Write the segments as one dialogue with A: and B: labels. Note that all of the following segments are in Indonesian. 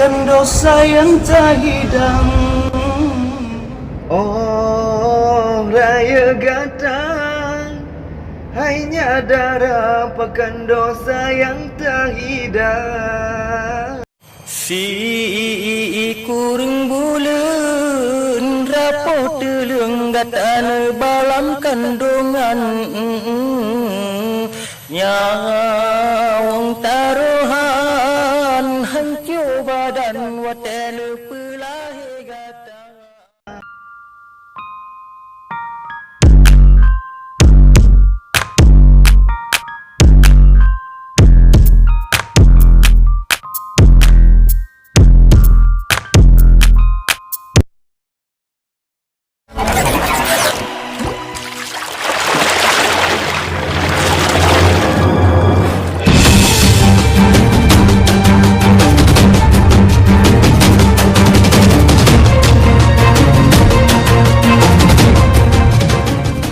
A: melupakan dosa yang tak hidang.
B: Oh raya gata, hanya darapakan dosa yang tak hidang.
A: Si kuring bulan rapot teleng gatan balam kandungan nyawang taruhan hancur badan watan pelahi gata.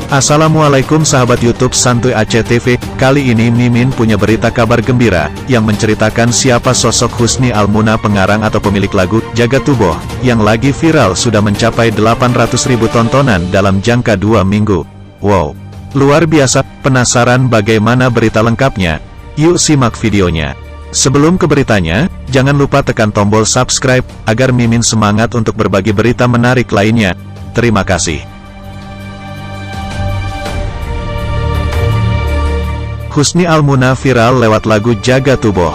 C: Assalamualaikum sahabat YouTube Santuy Aceh TV. Kali ini Mimin punya berita kabar gembira yang menceritakan siapa sosok Husni Almuna, pengarang atau pemilik lagu Jagat Tuboh yang lagi viral sudah mencapai 800.000 tontonan dalam jangka 2 minggu. Wow, luar biasa. Penasaran bagaimana berita lengkapnya? Yuk simak videonya. Sebelum ke beritanya, jangan lupa tekan tombol subscribe agar Mimin semangat untuk berbagi berita menarik lainnya. Terima kasih. Husni Almuna viral lewat lagu Jagat Tuboh.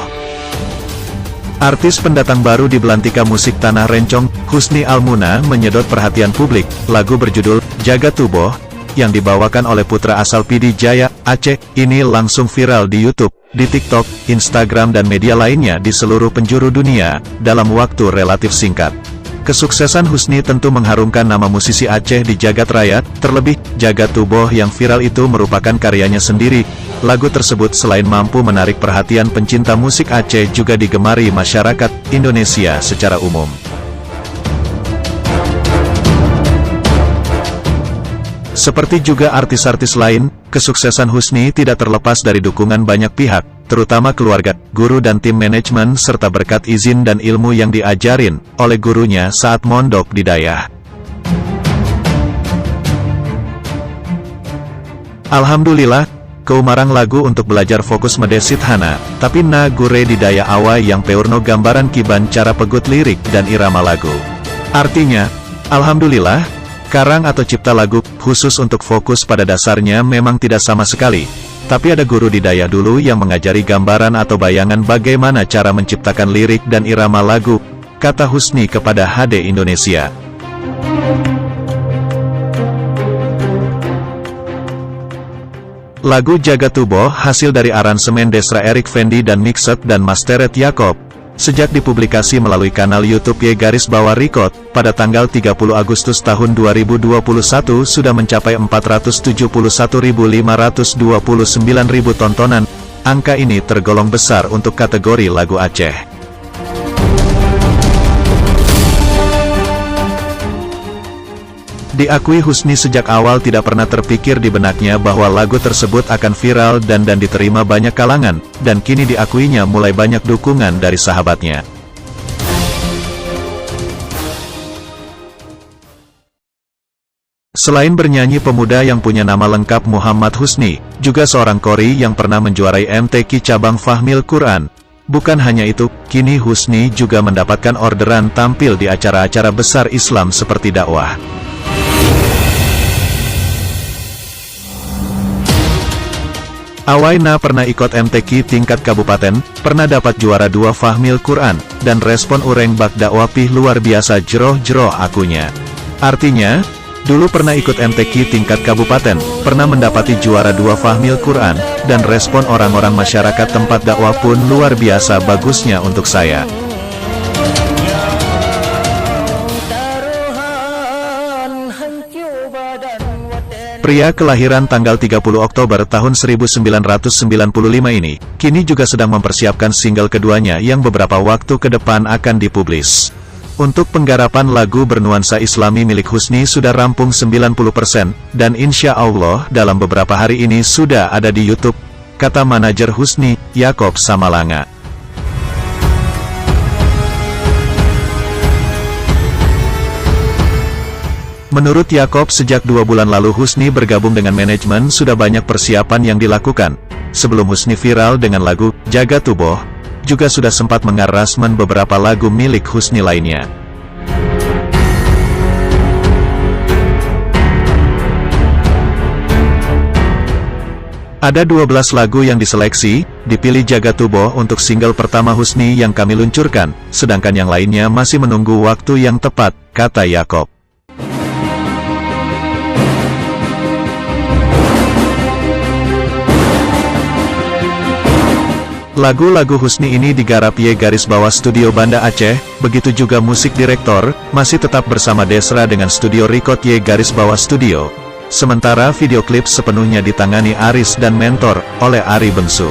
C: Artis pendatang baru di belantika musik tanah rencong, Husni Almuna menyedot perhatian publik. Lagu berjudul Jagat Tuboh yang dibawakan oleh putra asal Pidi Jaya, Aceh, ini langsung viral di YouTube, di TikTok, Instagram dan media lainnya di seluruh penjuru dunia dalam waktu relatif singkat. Kesuksesan Husni tentu mengharumkan nama musisi Aceh di jagat raya, terlebih Jagat Tuboh yang viral itu merupakan karyanya sendiri. Lagu tersebut selain mampu menarik perhatian pencinta musik Aceh juga digemari masyarakat Indonesia secara umum. Seperti juga artis-artis lain, kesuksesan Husni tidak terlepas dari dukungan banyak pihak, terutama keluarga, guru dan tim manajemen serta berkat izin dan ilmu yang diajarin oleh gurunya saat mondok di Dayah. Alhamdulillah, keumarang lagu untuk belajar fokus medesit hana, tapi na gure di Daya awa yang peurno gambaran kiban cara pegut lirik dan irama lagu. Artinya, Alhamdulillah, karang atau cipta lagu khusus untuk fokus pada dasarnya memang tidak sama sekali. Tapi ada guru di Daya dulu yang mengajari gambaran atau bayangan bagaimana cara menciptakan lirik dan irama lagu, kata Husni kepada HD Indonesia. Lagu Jagat Tuboh hasil dari aransemen Desra Erik Fendi dan mixed dan mastered Yakob. Sejak dipublikasi melalui kanal YouTube Y_Record, pada tanggal 30 Agustus tahun 2021 sudah mencapai 471.529.000 tontonan. Angka ini tergolong besar untuk kategori lagu Aceh. Diakui Husni sejak awal tidak pernah terpikir di benaknya bahwa lagu tersebut akan viral dan diterima banyak kalangan, dan kini diakuinya mulai banyak dukungan dari sahabatnya. Selain bernyanyi, pemuda yang punya nama lengkap Muhammad Husni, juga seorang qori yang pernah menjuarai MTQ cabang Fahmil Quran. Bukan hanya itu, kini Husni juga mendapatkan orderan tampil di acara-acara besar Islam seperti dakwah. Awaina pernah ikut MTQ tingkat kabupaten, pernah dapat juara 2 Fahmil Quran, dan respon ureng bak dakwah pih luar biasa jeroh-jeroh akunya. Artinya, dulu pernah ikut MTQ tingkat kabupaten, pernah mendapati juara 2 Fahmil Quran, dan respon orang-orang masyarakat tempat dakwah pun luar biasa bagusnya untuk saya. Pria kelahiran tanggal 30 Oktober tahun 1995 ini, kini juga sedang mempersiapkan single keduanya yang beberapa waktu ke depan akan dipublis. Untuk penggarapan lagu bernuansa Islami milik Husni sudah rampung 90%, dan insya Allah dalam beberapa hari ini sudah ada di YouTube, kata manajer Husni, Yakob Samalanga. Menurut Yakob, sejak 2 bulan lalu Husni bergabung dengan manajemen, sudah banyak persiapan yang dilakukan. Sebelum Husni viral dengan lagu Jaga Tubuh, juga sudah sempat mengarrangsemen beberapa lagu milik Husni lainnya. Ada 12 lagu yang diseleksi, dipilih Jaga Tubuh untuk single pertama Husni yang kami luncurkan, sedangkan yang lainnya masih menunggu waktu yang tepat, kata Yakob. Lagu-lagu Husni ini digarap Y_, Studio Banda Aceh, begitu juga musik direktor, masih tetap bersama Desra dengan studio record Y_, Studio. Sementara video klip sepenuhnya ditangani Aris dan Mentor, oleh Ari Bengsu.